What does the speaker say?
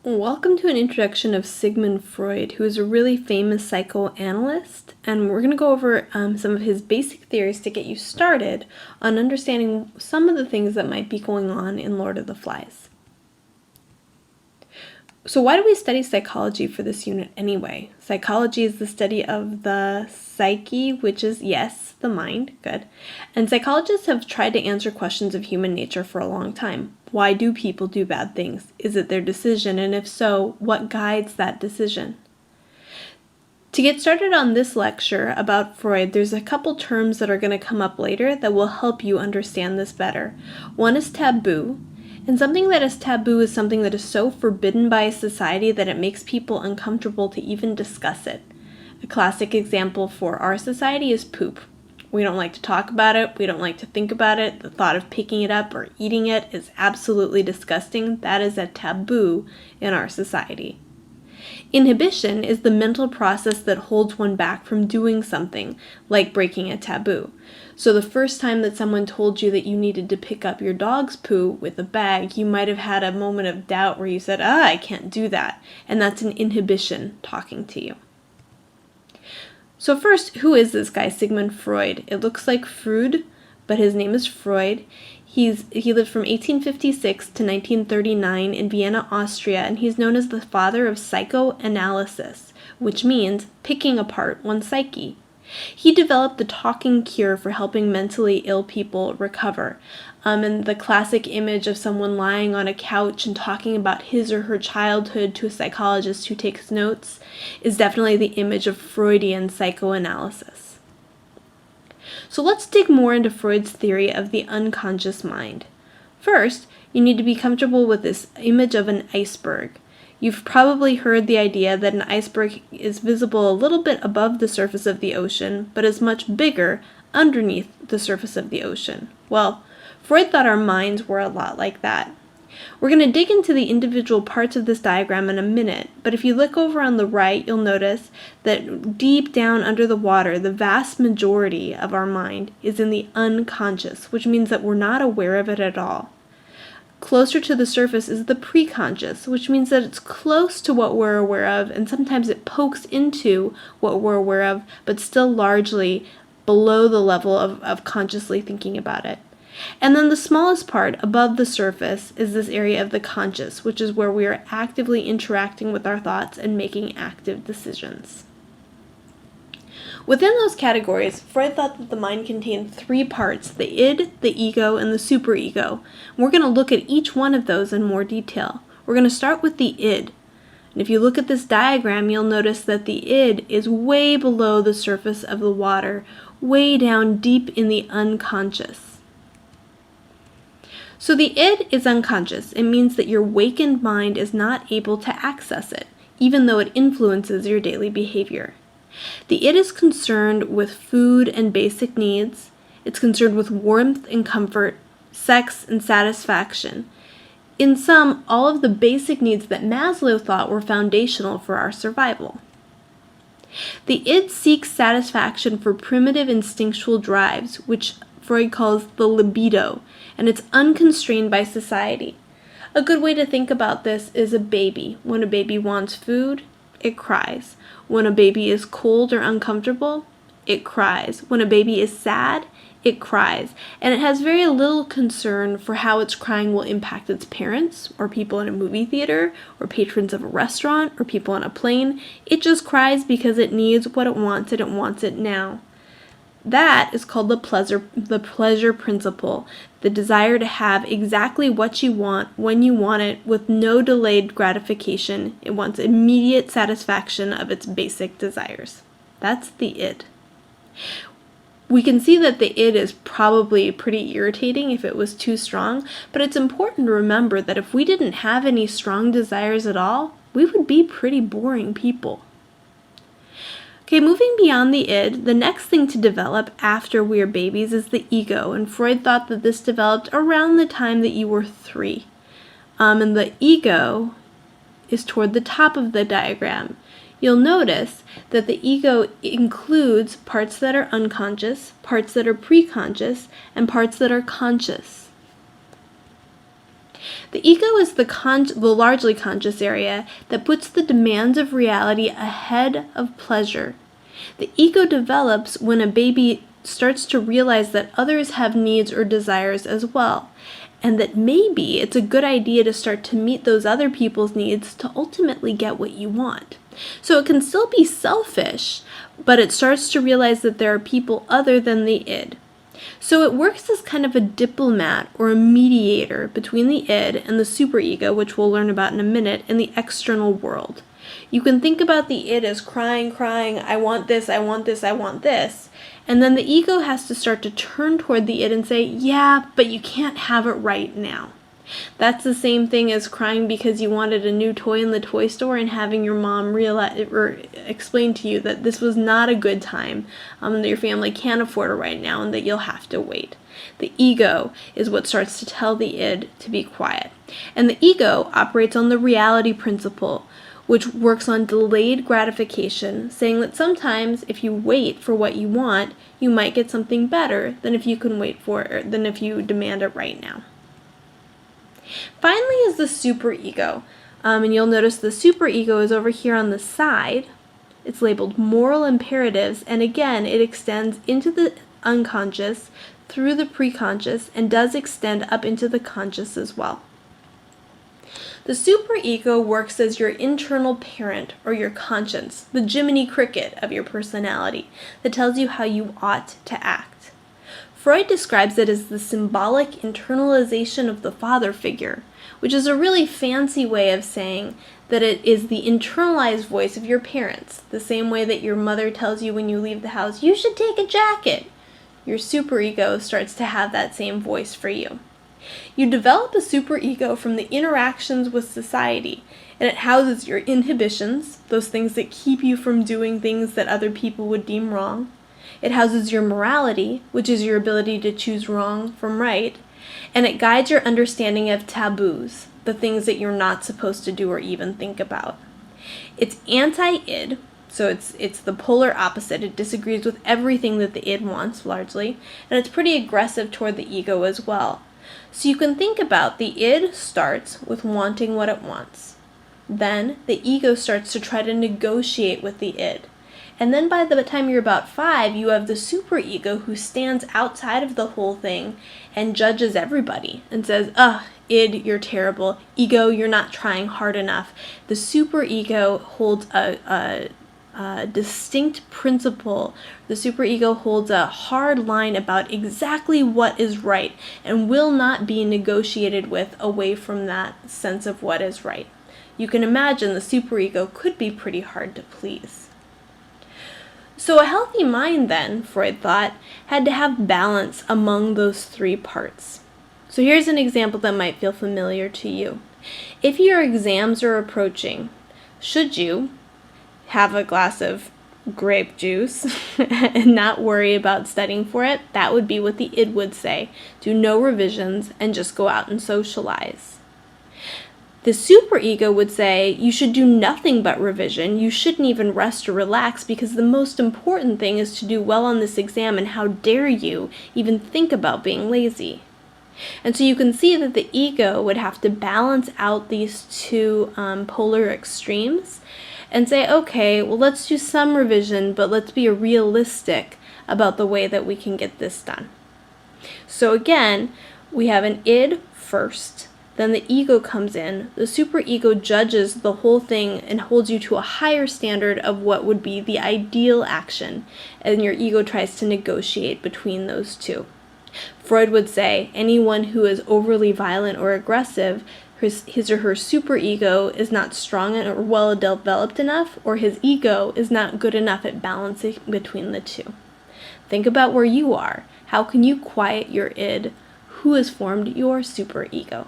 Welcome to an introduction of Sigmund Freud, who is a really famous psychoanalyst, and we're going to go over some of his basic theories to get you started on understanding some of the things that might be going on in Lord of the Flies. So why do we study psychology for this unit anyway? Psychology is the study of the psyche, which is, yes, the mind, good. And psychologists have tried to answer questions of human nature for a long time. Why do people do bad things? Is it their decision? And if so, what guides that decision? To get started on this lecture about Freud, there's a couple terms that are going to come up later that will help you understand this better. One is taboo. And something that is taboo is something that is so forbidden by society that it makes people uncomfortable to even discuss it. A classic example for our society is poop. We don't like to talk about it. We don't like to think about it. The thought of picking it up or eating it is absolutely disgusting. That is a taboo in our society. Inhibition is the mental process that holds one back from doing something, like breaking a taboo. So the first time that someone told you that you needed to pick up your dog's poo with a bag, you might have had a moment of doubt where you said, I can't do that. And that's an inhibition talking to you. So first, who is this guy, Sigmund Freud? It looks like Freud, but his name is Freud. He lived from 1856 to 1939 in Vienna, Austria, and he's known as the father of psychoanalysis, which means picking apart one's psyche. He developed the talking cure for helping mentally ill people recover. And the classic image of someone lying on a couch and talking about his or her childhood to a psychologist who takes notes is definitely the image of Freudian psychoanalysis. So let's dig more into Freud's theory of the unconscious mind. First, you need to be comfortable with this image of an iceberg. You've probably heard the idea that an iceberg is visible a little bit above the surface of the ocean, but is much bigger underneath the surface of the ocean. Well, Freud thought our minds were a lot like that. We're going to dig into the individual parts of this diagram in a minute, but if you look over on the right, you'll notice that deep down under the water, the vast majority of our mind is in the unconscious, which means that we're not aware of it at all. Closer to the surface is the preconscious, which means that it's close to what we're aware of, and sometimes it pokes into what we're aware of, but still largely below the level of consciously thinking about it. And then the smallest part above the surface is this area of the conscious, which is where we are actively interacting with our thoughts and making active decisions. Within those categories, Freud thought that the mind contained three parts, the id, the ego, and the superego. We're going to look at each one of those in more detail. We're going to start with the id. And if you look at this diagram, you'll notice that the id is way below the surface of the water, way down deep in the unconscious. So the id is unconscious. It means that your wakened mind is not able to access it, even though it influences your daily behavior. The id is concerned with food and basic needs. It's concerned with warmth and comfort, sex and satisfaction. In sum, all of the basic needs that Maslow thought were foundational for our survival. The id seeks satisfaction for primitive instinctual drives, which Freud calls the libido, and it's unconstrained by society. A good way to think about this is a baby. When a baby wants food, it cries. When a baby is cold or uncomfortable, it cries. When a baby is sad, it cries. And it has very little concern for how its crying will impact its parents, or people in a movie theater, or patrons of a restaurant, or people on a plane. It just cries because it needs what it wants, and it wants it now. That is called the pleasure principle, the desire to have exactly what you want when you want it with no delayed gratification. It wants immediate satisfaction of its basic desires. That's the id. We can see that the id is probably pretty irritating if it was too strong, but it's important to remember that if we didn't have any strong desires at all, we would be pretty boring people. Okay, moving beyond the id, the next thing to develop after we are babies is the ego, and Freud thought that this developed around the time that you were 3. And the ego is toward the top of the diagram. You'll notice that the ego includes parts that are unconscious, parts that are preconscious, and parts that are conscious. The ego is the largely conscious area that puts the demands of reality ahead of pleasure. The ego develops when a baby starts to realize that others have needs or desires as well, and that maybe it's a good idea to start to meet those other people's needs to ultimately get what you want. So it can still be selfish, but it starts to realize that there are people other than the id. So it works as kind of a diplomat or a mediator between the id and the superego, which we'll learn about in a minute, in the external world. You can think about the id as crying, I want this, I want this, I want this. And then the ego has to start to turn toward the id and say, yeah, but you can't have it right now. That's the same thing as crying because you wanted a new toy in the toy store and having your mom realize or explain to you that this was not a good time, that your family can't afford it right now and that you'll have to wait. The ego is what starts to tell the id to be quiet. And the ego operates on the reality principle, which works on delayed gratification, saying that sometimes if you wait for what you want, you might get something better than if you than if you demand it right now. Finally is the superego, and you'll notice the superego is over here on the side. It's labeled moral imperatives, and again, it extends into the unconscious, through the preconscious, and does extend up into the conscious as well. The superego works as your internal parent or your conscience, the Jiminy Cricket of your personality, that tells you how you ought to act. Freud describes it as the symbolic internalization of the father figure, which is a really fancy way of saying that it is the internalized voice of your parents, the same way that your mother tells you when you leave the house, you should take a jacket. Your superego starts to have that same voice for you. You develop a superego from the interactions with society, and it houses your inhibitions, those things that keep you from doing things that other people would deem wrong. It houses your morality, which is your ability to choose wrong from right, and it guides your understanding of taboos, the things that you're not supposed to do or even think about. It's anti-id, so it's the polar opposite. It disagrees with everything that the id wants, largely, and it's pretty aggressive toward the ego as well. So you can think about the id starts with wanting what it wants. Then the ego starts to try to negotiate with the id. And then by the time you're about 5, you have the superego who stands outside of the whole thing and judges everybody and says, ugh, id, you're terrible. Ego, you're not trying hard enough. The superego holds a distinct principle. The superego holds a hard line about exactly what is right and will not be negotiated with away from that sense of what is right. You can imagine the superego could be pretty hard to please. So a healthy mind then, Freud thought, had to have balance among those 3 parts. So here's an example that might feel familiar to you. If your exams are approaching, should you have a glass of grape juice and not worry about studying for it? That would be what the id would say. Do no revisions and just go out and socialize. The superego would say, you should do nothing but revision. You shouldn't even rest or relax because the most important thing is to do well on this exam, and how dare you even think about being lazy. And so you can see that the ego would have to balance out these 2 polar extremes and say, okay, well, let's do some revision, but let's be realistic about the way that we can get this done. So again, we have an id first. Then the ego comes in. The superego judges the whole thing and holds you to a higher standard of what would be the ideal action, and your ego tries to negotiate between those 2. Freud would say anyone who is overly violent or aggressive, his or her superego is not strong or well developed enough, or his ego is not good enough at balancing between the 2. Think about where you are. How can you quiet your id? Who has formed your superego?